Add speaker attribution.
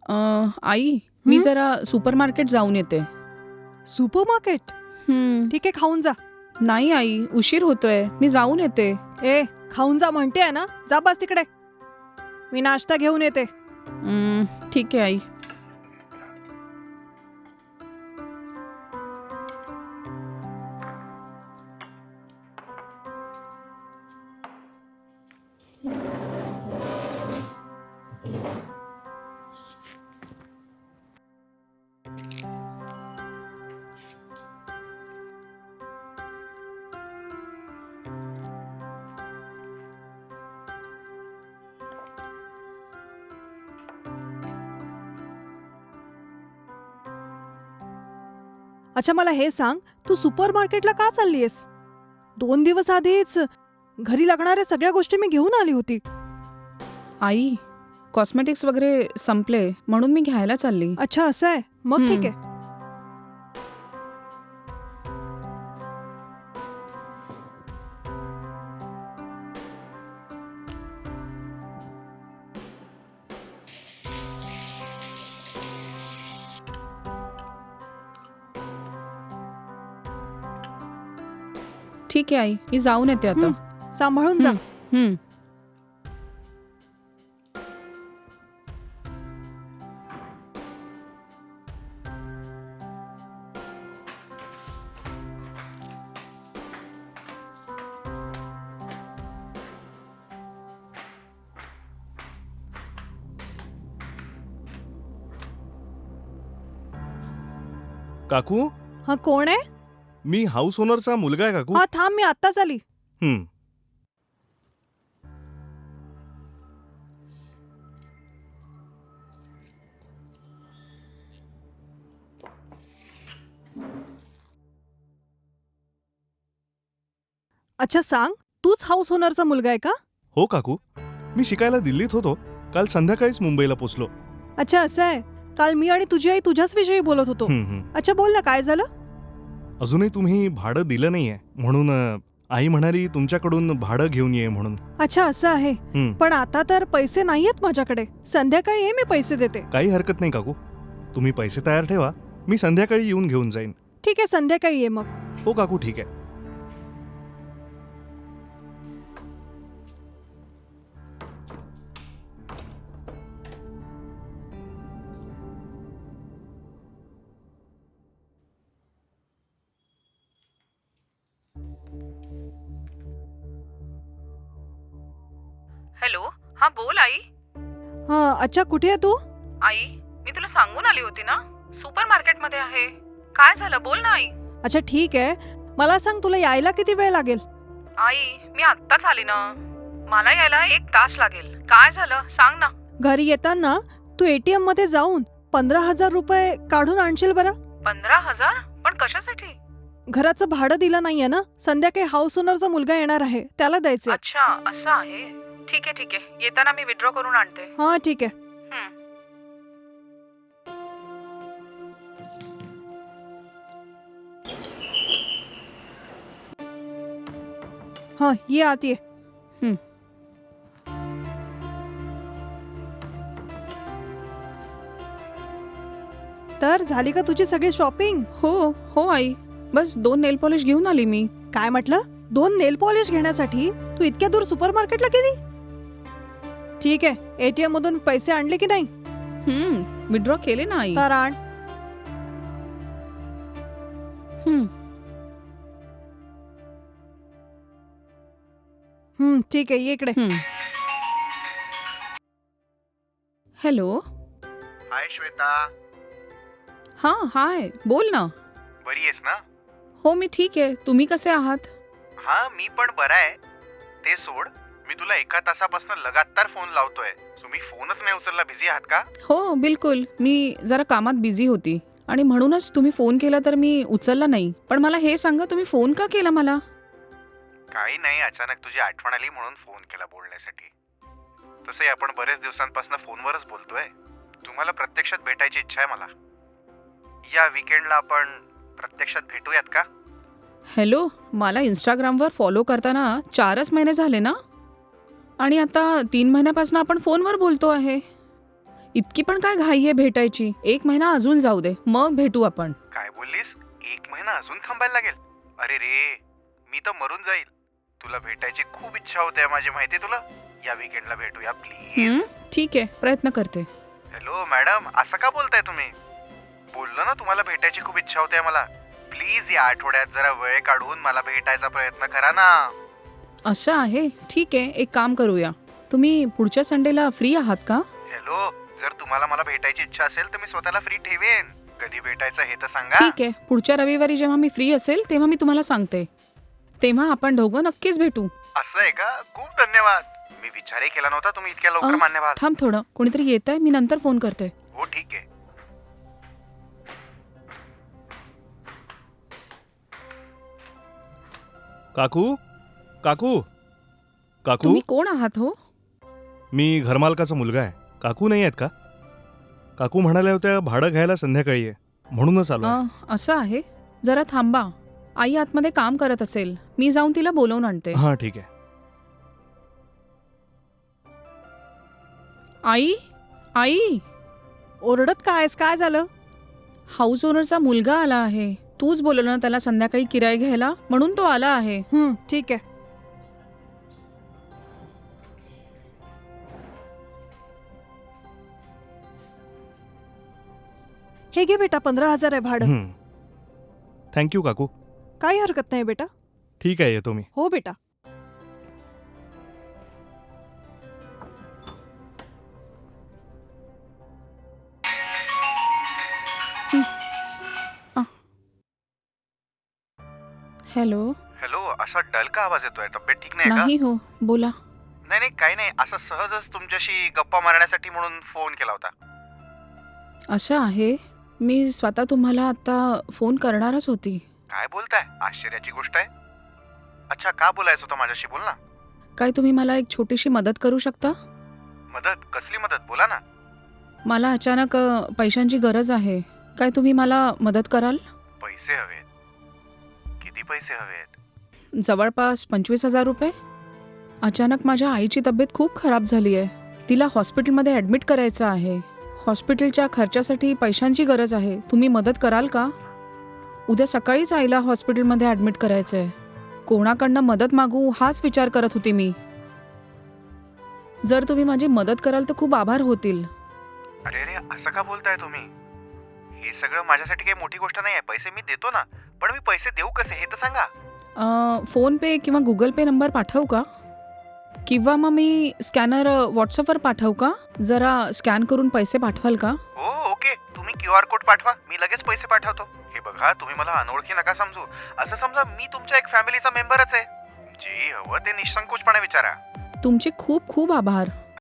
Speaker 1: आई मी जरा सुपरमार्केट जाऊन येते.
Speaker 2: सुपरमार्केट? ठीक आहे, खाऊन जा.
Speaker 1: नाही आई, उशीर होतोय, मी जाऊन येते.
Speaker 2: ए, खाऊन जा म्हणते ना, जा बस तिकडे. मी नाश्ता घेऊन येते.
Speaker 1: ठीक आहे आई.
Speaker 2: अच्छा, मला हे सांग, तू सुपरमार्केटला का चाललीयस? 2 दिवस आधीच घरी लागणाऱ्या सगळ्या गोष्टी मी घेऊन आली होती.
Speaker 1: आई कॉस्मेटिक्स वगैरे संपले म्हणून मी घ्यायला चालली.
Speaker 2: अच्छा, असं आहे. मग ठीक आहे.
Speaker 1: ठीक आहे आई, मी जाऊन येते आता.
Speaker 2: सांभाळून जा.
Speaker 3: काकू,
Speaker 2: हा, कोण आहे?
Speaker 3: मी हाऊस ओनरचा मुलगा आहे काकू.
Speaker 2: हा, थांब, मी आत्ताच आली.
Speaker 3: हं.
Speaker 2: अच्छा, सांग, तूच हाऊस ओनरचा मुलगा आहे का?
Speaker 3: हो काकू, मी शिकायला दिल्लीत होतो. काल संध्याकाळीच मुंबईला पोचलो.
Speaker 2: अच्छा, असं आहे. काल मी आणि तुझी आई तुझ्याच विषयी बोलत होतो. अच्छा, बोल ना, काय झालं?
Speaker 3: अजूनही तुम्ही भाडं दिलं नाहीये म्हणून आई म्हणाली तुमच्याकडून भाडं घेऊन ये म्हणून.
Speaker 2: अच्छा, असं आहे. पण आता तर पैसे नाहीयेत माझ्याकडे. संध्याकाळी ये, मी पैसे देते.
Speaker 3: काही हरकत नाही काकू, तुम्ही पैसे तयार ठेवा, मी संध्याकाळी येऊन घेऊन जाईन.
Speaker 2: ठीक आहे, संध्याकाळी ये मग.
Speaker 3: हो काकू, ठीक आहे.
Speaker 1: हॅलो, हा बोल आई.
Speaker 2: हा, अच्छा, कुठे आहे तू?
Speaker 1: आई मी तुला सांगून आली होती ना, सुपरमार्केट मध्ये आहे. काय झालं, बोल ना आई.
Speaker 2: अच्छा, ठीक आहे. मला सांग, तुला यायला किती वेळ लागेल?
Speaker 1: आई मी आत्ताच आली ना, मला यायला 1 तास लागेल. काय झालं सांग ना.
Speaker 2: घरी येताना तू एटीएम मध्ये जाऊन 15,000 रुपये काढून आणशील बरं?
Speaker 1: 15,000? पण कशासाठी?
Speaker 2: घराचं भाडं दिलं नाहीये ना, संध्याकाळी हाऊस ओनरचा मुलगा येणार आहे, त्याला द्यायचे.
Speaker 1: अच्छा, असं आहे. ठीक आहे ठीक आहे, येताना मी विड्रॉ करून आणते.
Speaker 2: हा, ठीक आहे. हा, ये आत ये. तर झाली का तुझी सगळी शॉपिंग?
Speaker 1: हो हो आई, बस 2 नेल पॉलिश घेऊन आली मी.
Speaker 2: काय म्हटलं? 2 नेल पॉलिश घेण्यासाठी तू इतक्या दूर सुपरमार्केटला गेली? ठीक आहे, एटीएम मधून पैसे आणले की नाही?
Speaker 1: विड्रॉ केले ना आई.
Speaker 2: तर आण. ठीक आहे, ये इकडे.
Speaker 1: हॅलो.
Speaker 4: हाय श्वेता.
Speaker 1: हा, हाय, बोल ना.
Speaker 4: बरी आहेस ना?
Speaker 1: हो, मी ठीक आहे. तुम्ही कसे आहात?
Speaker 4: हा, मी पण बरा आहे. ते सोड, मी तुला 1 तासापासून लगातार फोन लावतोय. तुम्ही फोनच नाही उचलला. बिझी आहात का?
Speaker 1: हो बिलकुल, मी जरा कामात बिझी होती आणि म्हणूनच तुम्ही फोन केला तर मी उचलला नाही. पण मला हे सांगा, तुम्ही फोन का केला मला?
Speaker 4: काही नाही, अचानक तुझी आठवण आली म्हणून फोन केला बोलण्यासाठी. तसंही आपण बरेच दिवसांपासून फोनवरच बोलतोय. तुम्हाला प्रत्यक्षात भेटायची इच्छा आहे मला. या वीकेंडला आपण प्रत्यक्षात भेटूयात का?
Speaker 1: हॅलो, मला इंस्टाग्रामवर फॉलो करताना 4च महिने झाले ना, आणि आता 3 महिन्यापासून आपण फोनवर बोलतो आहे. इतकी पण काय घाई आहे भेटायची? 1 महिना अजून जाऊ दे, मग भेटू आपण.
Speaker 4: काय बोललीस? 1 महिना अजून थांबायला लागेल? अरे रे, मी तर मरून जाईल. तुला भेटायची खूप इच्छा होते माझी, माहिती तुला. या वीकेंडला भेटूया प्लीज.
Speaker 1: ठीक आहे, प्रयत्न करते.
Speaker 4: हॅलो मॅडम, असं का बोलताय तुम्ही? बोललो ना तुम्हाला भेटायची खूप इच्छा होते मला. प्लीज या आठवड्यात जरा वेळ काढून मला भेटायचा प्रयत्न करा ना.
Speaker 1: असं आहे, ठीक आहे, एक काम करूया. तुम्ही पुढच्या संडेला फ्री आहात का?
Speaker 4: हॅलो, जर तुम्हाला मला भेटायची इच्छा असेल तर मी स्वतःला फ्री ठेवेन. कधी भेटायचं हे तर सांगा.
Speaker 1: ठीक आहे, पुढच्या रविवारी जेव्हा मी फ्री असेल तेव्हा मी तुम्हाला सांगते. तेव्हा आपण दोघं नक्कीच भेटू.
Speaker 4: असं आहे का? खूप धन्यवाद. मी विचारही केला नव्हता तुम्ही इतक्या लवकर मान्य व्हाल.
Speaker 1: थांब थोडं, कोणीतरी येत आहे, मी नंतर फोन करते.
Speaker 4: हो ठीक आहे.
Speaker 3: काकू काकू काकू
Speaker 1: तुम्ही कोण आहात हो?
Speaker 3: मी घरमालकाचा मुलगा आहे. काकू नाही आहेत का? काकू म्हणाल्या होत्या भाडं घ्यायला संध्याकाळी आहे, म्हणूनच आलो आहे.
Speaker 1: असं आहे, जरा थांबा. आई आतमध्ये काम करत असेल, मी जाऊन तिला बोलवून आणते.
Speaker 3: हां ठीक आहे.
Speaker 1: आई, आई,
Speaker 2: ओरडत कायस? काय झालं?
Speaker 1: हाऊस ओनरचा मुलगा आला आहे. तूच बोलवलं ना त्याला संध्याकाळी किराया घ्यायला, म्हणून तो आला आहे.
Speaker 2: ठीक आहे. हे घे बेटा, 15,000 आहे भाडं.
Speaker 3: थँक्यू काकू.
Speaker 2: काही हरकत नाही बेटा.
Speaker 3: ठीक आहे, येतो मी.
Speaker 2: हो बेटा.
Speaker 1: हॅलो.
Speaker 4: हॅलो, असा डल का आवाज येतोय? तब्येत ठीक नाही का?
Speaker 1: नाही हो, बोला.
Speaker 4: नाही नाही, काही नाही. असं सहजच तुमच्याशी गप्पा मारण्यासाठी म्हणून फोन केला होता.
Speaker 1: असं आहे, मी स्वतः तुम्हाला आता फोन करणारच होती.
Speaker 4: काय बोलताय? आश्चर्याची गोष्ट आहे. अच्छा, का बोलायचं होतं माझ्याशी? बोल ना.
Speaker 1: काय तुम्ही मला एक छोटीशी मदत करू शकता?
Speaker 4: मदत? कसली मदत? बोला ना.
Speaker 1: मला अचानक पैशांची गरज आहे. काय तुम्ही मला मदत कराल?
Speaker 4: पैसे हवेत? किती पैसे हवेत?
Speaker 1: जवळपास 25,000 रुपये. अचानक माझ्या आईची तब्येत खूप खराब झाली आहे. तिला हॉस्पिटलमध्ये ॲडमिट करायचं आहे. हॉस्पिटलच्या खर्चासाठी पैशांची गरज आहे. तुम्ही मदत कराल का? उद्या सकाळीच आईला हॉस्पिटलमध्ये ॲडमिट करायचं आहे. कोणाकडनं मदत मागू हाच विचार करत होती मी. जर तुम्ही माझी मदत कराल तर खूप आभार होतील.
Speaker 4: अरे रे, असं का बोलताय तुम्ही? हे सगळं माझ्यासाठी काही मोठी गोष्ट नाही आहे. पैसे मी देतो ना, पण मी पैसे देऊ कसे हे तर सांगा.
Speaker 1: फोन पे किंवा गुगल पे नंबर पाठवू का? किंवा मग मी स्कॅनर व्हॉट्सअपवर पाठवू का? जरा स्कॅन करून पैसे पाठवाल का?
Speaker 4: हो ओके, तुम्ही QR कोड पाठवा, मी लगेच पैसे पाठवतो. हे बघा, तुम्ही मला अनोळखी नका समजू. असं समजा मी तुमच्या एक फॅमिलीचा मेंबरच आहे. जे हवं ते निसंकोचपणे विचारा.
Speaker 1: तुमचे खूप खूप आभार.